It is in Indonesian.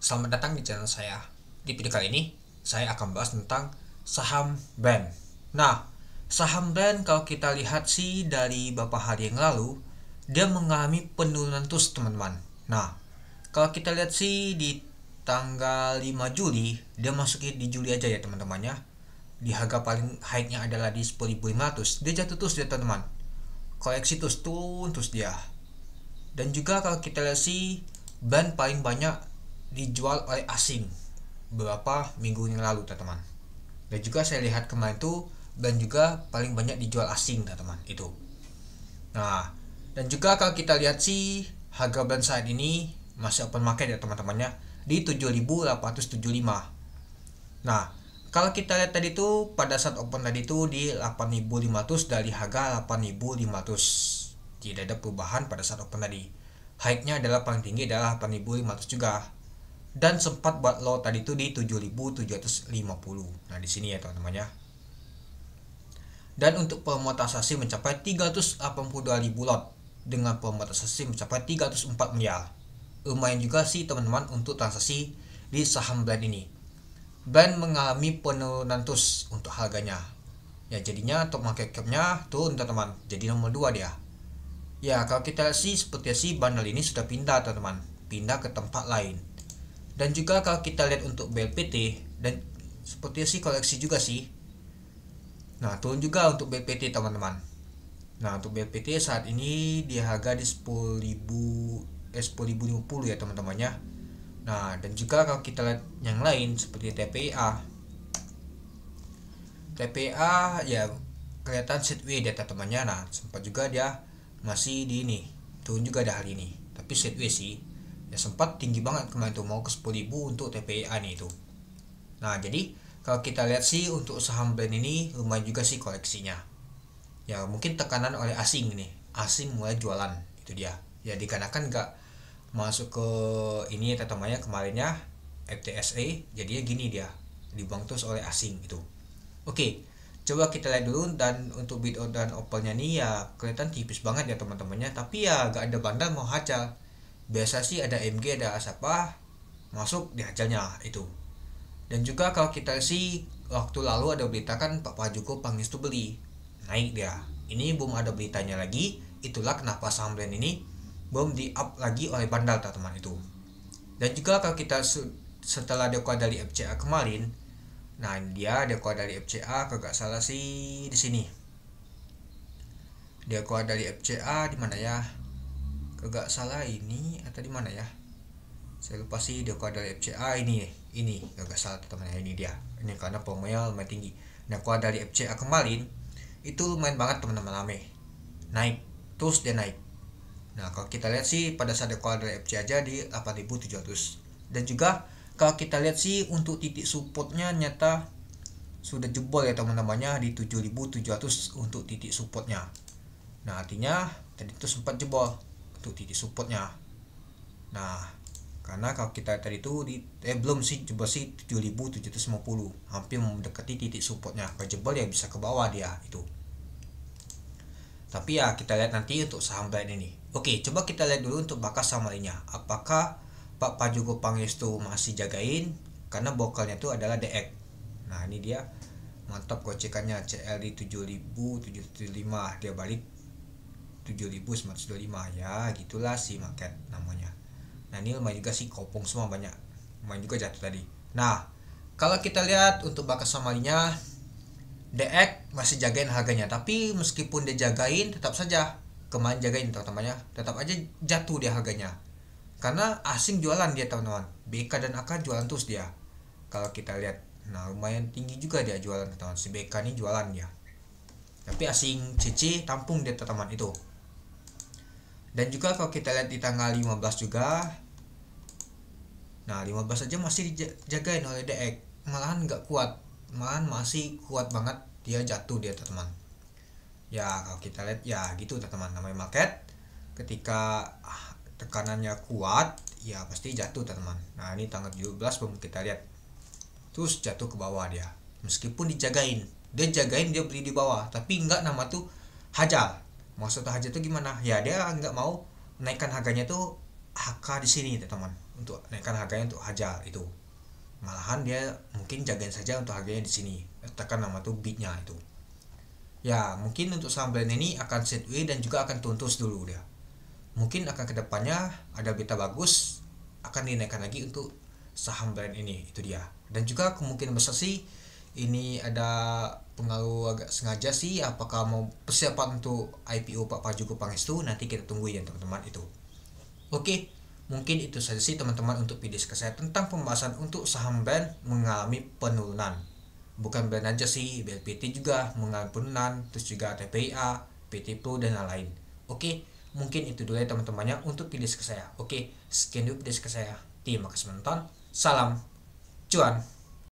Selamat datang di channel saya. Di video kali ini, saya akan bahas tentang saham brand. Nah, saham brand kalau kita lihat sih dari beberapa hari yang lalu, dia mengalami penurunan terus teman-teman. Nah, kalau kita lihat sih di tanggal 5 Juli, dia masukin di Juli aja ya teman-teman ya. Di harga paling high-nya adalah di 10.500, dia jatuh terus ya teman-teman. Koleksi terus turun terus dia. Dan juga kalau kita lihat sih brand paling banyak dijual oleh asing beberapa minggu yang lalu teman-teman. Dan juga saya lihat kemarin tuh brand juga paling banyak dijual asing teman-teman itu. Nah, dan juga kalau kita lihat sih harga brand saat ini masih open market ya teman-temannya di 7.875. Nah, kalau kita lihat tadi tuh pada saat open tadi tuh di 8.500 dari harga 8.500. Tidak ada perubahan pada saat open tadi. High-nya adalah paling tinggi adalah 8.500 juga. Dan sempat buat low tadi tuh di 7.750. Nah, di sini ya teman-teman ya. Dan untuk pemonetisasi mencapai 382.000 lot dengan pemonetisasi mencapai 304 miliar. Lumayan juga sih teman-teman untuk transaksi di saham brand ini. Brand mengalami penurunan terus untuk harganya. Ya jadinya untuk market cap-nya turun teman-teman. Jadi nomor 2 dia. Ya kalau kita sih seperti si bundle ini sudah pindah teman-teman. Pindah ke tempat lain. Dan juga kalau kita lihat untuk BLPT dan seperti sih koleksi juga sih. Nah, turun juga untuk BLPT teman-teman. Nah, untuk BLPT saat ini di harga di 10.050 ya teman-teman ya. Nah, dan juga kalau kita lihat yang lain seperti TPA. TPA ya kelihatan sideways dia teman-temannya. Nah, sempat juga dia masih di ini. Turun juga ada hari ini. Tapi sideways sih. Ya sempat tinggi banget kemarin tuh mau ke 10.000 untuk TPA nih itu. Nah, jadi kalau kita lihat sih untuk saham brand ini lumayan juga sih koleksinya. Ya mungkin tekanan oleh asing ini. Asing mulai jualan itu dia. Ya dikarenakan nggak masuk ke ini teman-temannya kemarinnya FTSA, jadinya gini dia dibuang terus oleh asing itu. Oke, coba kita lihat dulu. Dan untuk bid dan opennya nih ya kelihatan tipis banget ya teman-temannya, tapi ya gak ada bandar mau hajar. Biasa sih ada MG ada Asapa masuk dihajarnya itu. Dan juga kalau kita sih waktu lalu ada berita kan Pak Pajuko Pangestu beli naik dia. Ini belum ada beritanya lagi. Itulah kenapa saham brand ini belum di up lagi oleh bandar teman-teman itu. Dan juga kalau kita setelah dia keluar dari FCA kemarin, nah dia keluar dari FCA kagak salah sih di sini. Dia keluar dari FCA di mana ya? Kagak salah ini atau di mana ya? Saya lupa sih dia keluar dari FCA ini kagak salah teman-teman ini dia. Ini karena promonya lumayan tinggi. Nah keluar dari FCA kemarin itu lumayan banget teman-teman rame. Naik terus dia naik. Nah kalau kita lihat sih pada saat dia keluar dari FCA aja di 8.700. Dan juga kalau kita lihat sih untuk titik supportnya nyata sudah jebol ya teman-temannya di 7.700 untuk titik supportnya. Nah artinya tadi itu sempat jebol untuk titik supportnya. Nah karena kalau kita tadi itu belum sih jebol sih 7.750, hampir mendekati titik supportnya. Kalau jebol ya bisa ke bawah dia itu. Tapi ya kita lihat nanti untuk saham brand ini. Oke, coba kita lihat dulu untuk bakas saham lainnya. Apakah Pak Pajugo Pangestu masih jagain? Karena bokalnya itu adalah DX. Nah ini dia mantap gocekannya CL di 7.775, dia balik 7.925 ya gitulah si market namanya. Nah ini lumayan juga sih kopong semua banyak, lumayan juga jatuh tadi. Nah kalau kita lihat untuk bakas samalinya DX masih jagain harganya, tapi meskipun dia jagain tetap saja kemarin jagain teman-temannya tetap aja jatuh dia harganya karena asing jualan dia teman-teman. BK dan AK jualan terus dia kalau kita lihat. Nah lumayan tinggi juga dia jualan teman-teman, si BK ini jualan dia, tapi asing CC tampung dia teman-teman itu. Dan juga kalau kita lihat di tanggal 15 juga, nah 15 aja masih dijagain oleh DX, malahan nggak kuat, malahan masih kuat banget dia jatuh dia teman-teman. Ya kalau kita lihat ya gitu teman-teman, namanya market ketika tekanannya kuat ya pasti jatuh teman-teman. Nah ini tanggal 17 belum kita lihat terus jatuh ke bawah dia, meskipun dijagain, dia beli di bawah tapi nggak nama tuh hajar. Maksudnya hajar tuh gimana ya, dia nggak mau naikkan harganya tuh HK di sini teman-teman. untuk naikkan harganya untuk Hajar itu. Malahan dia mungkin jagain saja untuk harganya di sini, tekan nama tuh bidnya itu. Ya mungkin untuk saham brand ini akan sideways dan juga akan tuntus dulu dia. Mungkin akan kedepannya ada berita bagus akan dinaikkan lagi untuk saham brand ini, itu dia. Dan juga kemungkinan besar sih ini ada pengaruh agak sengaja sih, apakah mau persiapan untuk IPO Pak Prajogo Pangestu, nanti kita tunggu ya teman-teman itu. Oke, mungkin itu saja sih teman-teman untuk video saya tentang pembahasan untuk saham brand mengalami penurunan. Bukan brand aja sih, BLPT juga mengalami penurunan, terus juga TPIA, PT Pro dan lain-lain. Oke, mungkin itu dulu ya teman-temannya untuk video saya. Oke, sekian dulu video saya. Terima kasih menonton. Salam cuan.